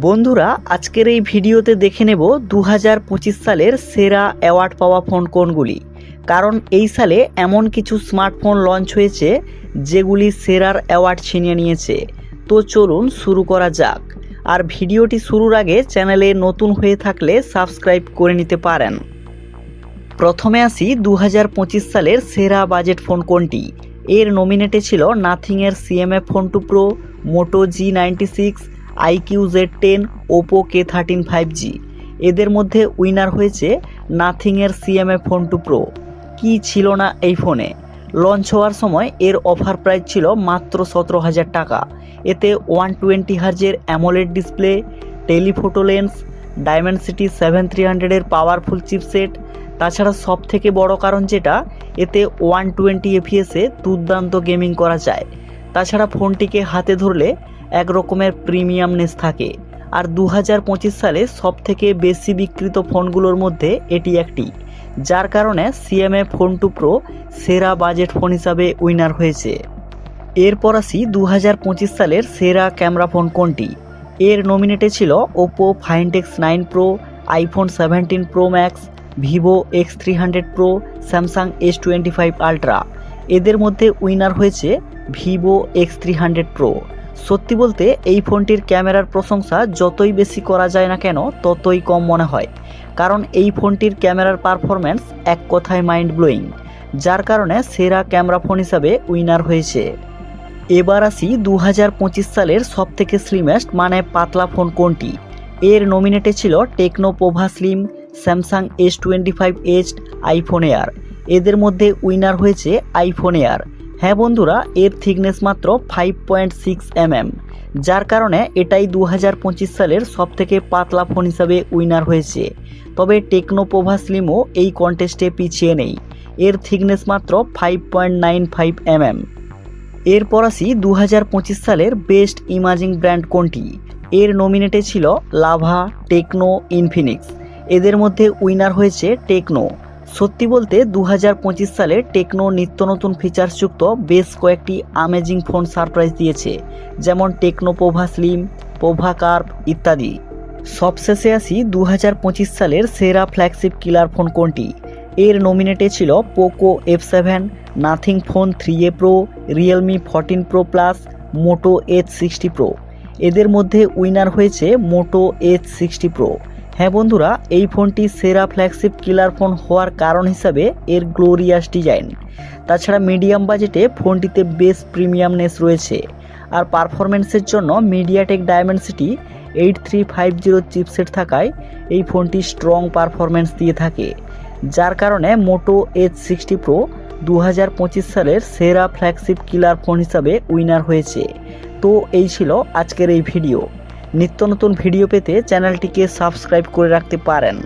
বন্ধুরা আজকের এই ভিডিওতে দেখে নেব 2025 সালের সেরা অ্যাওয়ার্ড পাওয়া ফোন কোনগুলি। কারণ এই সালে এমন কিছু স্মার্টফোন লঞ্চ হয়েছে যেগুলি সেরার অ্যাওয়ার্ড ছিনিয়ে নিয়েছে। তো চলুন শুরু করা যাক। আর ভিডিওটি শুরুর আগে চ্যানেলে নতুন হয়ে থাকলে সাবস্ক্রাইব করে নিতে পারেন। প্রথমে আসি 2025 সালের সেরা বাজেট ফোন কোনটি। এর নমিনেটে ছিল নাথিংয়ের CMF ফোন 2 প্রো, মোটো G96, IQ Z10, Oppo K13 5G। এদের মধ্যে উইনার হয়েছে নাথিংয়ের CMF ফোন 2 প্রো। কী ছিল না এই ফোনে? লঞ্চ হওয়ার সময় এর অফার প্রাইস ছিল মাত্র 17,000 টাকা। এতে 120 হার্জের AMOLED display, telephoto lens, Dimensity 7300-এর পাওয়ারফুল চিপসেট। তাছাড়া সব থেকে বড় কারণ যেটা, এতে 120 FPS-এ দুর্দান্ত গেমিং করা যায়। তাছাড়া ফোনটিকে হাতে ধরলে এক রকমের প্রিমিয়ামনেস থাকে। আর 2025 সালে সব থেকে বেশি বিক্রিত ফোনগুলোর মধ্যে এটি একটি, যার কারণে CMF ফোন 2 প্রো সেরা বাজেট ফোন হিসাবে উইনার হয়েছে। এরপর আসি 2025 সালের সেরা ক্যামেরা ফোন কোনটি। এর নমিনেটে ছিল Oppo Find X9 pro, iPhone 17 pro max, Vivo X300 pro, Samsung S25 ultra. এদের মধ্যে উইনার হয়েছে ভিভো X300 প্রো। সত্যি বলতে এই ফোনটির ক্যামেরার প্রশংসা যতই বেশি করা যায় না কেন ততই কম মনে হয়। কারণ এই ফোনটির ক্যামেরার পারফরম্যান্স এক কথায় মাইন্ড ব্লোয়িং, যার কারণে সেরা ক্যামেরা ফোন হিসাবে উইনার হয়েছে। এবার আসি 2025 সালের সবথেকে স্লিমেস্ট মানে পাতলা ফোন কোনটি। এর নমিনেটে ছিল techno Pova slim, Samsung S25 aged, iPhone air. এদের মধ্যে উইনার হয়েছে আইফোন এয়ার। হ্যাঁ বন্ধুরা, এর থিকনেস মাত্র 5.6 mm, যার কারণে এটাই 2025 সালের সবথেকে পাতলা ফোন হিসাবে উইনার হয়েছে। তবে টেকনো পোভা স্লিমও এই কন্টেস্টে পিছিয়ে নেই। এর থিকনেস মাত্র 5.95 mm। এরপর আসি 2025 সালের বেস্ট ইমাজিং ব্র্যান্ড কোনটি। এর নমিনেটে ছিল লাভা, টেকনো, ইনফিনিক্স। এদের মধ্যে উইনার হয়েছে টেকনো। সত্যি বলতে 2025 সালে টেকনো নিত্য নতুন ফিচার্সযুক্ত বেশ কয়েকটি আমেজিং ফোন সারপ্রাইজ দিয়েছে, যেমন techno Pova slim, Pova curve ইত্যাদি। সবশেষে আসি 2025 সালের সেরা ফ্ল্যাগশিপ কিলার ফোন কোনটি। এর নমিনেটে ছিল Poco F7, Nothing phone 3A Pro, Realme 14 Pro Plus, Moto H60 Pro. এদের মধ্যে উইনার হয়েছে মোটো H60 প্রো। হ্যাঁ বন্ধুরা, এই ফোনটি সেরা ফ্ল্যাগশিপ কিলার ফোন হওয়ার কারণ হিসাবে এর গ্লোরিয়াস ডিজাইন। তাছাড়া মিডিয়াম বাজেটে ফোনটিতে বেশ প্রিমিয়ামনেস রয়েছে। আর পারফরমেন্সের জন্য মিডিয়াটেক ডায়মেনসিটি 8350 চিপসেট থাকায় এই ফোনটি স্ট্রং পারফরমেন্স দিয়ে থাকে, যার কারণে মোটো H60 প্রো 2025 সালের সেরা ফ্ল্যাগশিপ কিলার ফোন হিসাবে উইনার হয়েছে। তো এই ছিল আজকের এই ভিডিও। নিত্য নতুন ভিডিও পেতে চ্যানেলটিকে সাবস্ক্রাইব করে রাখতে পারেন।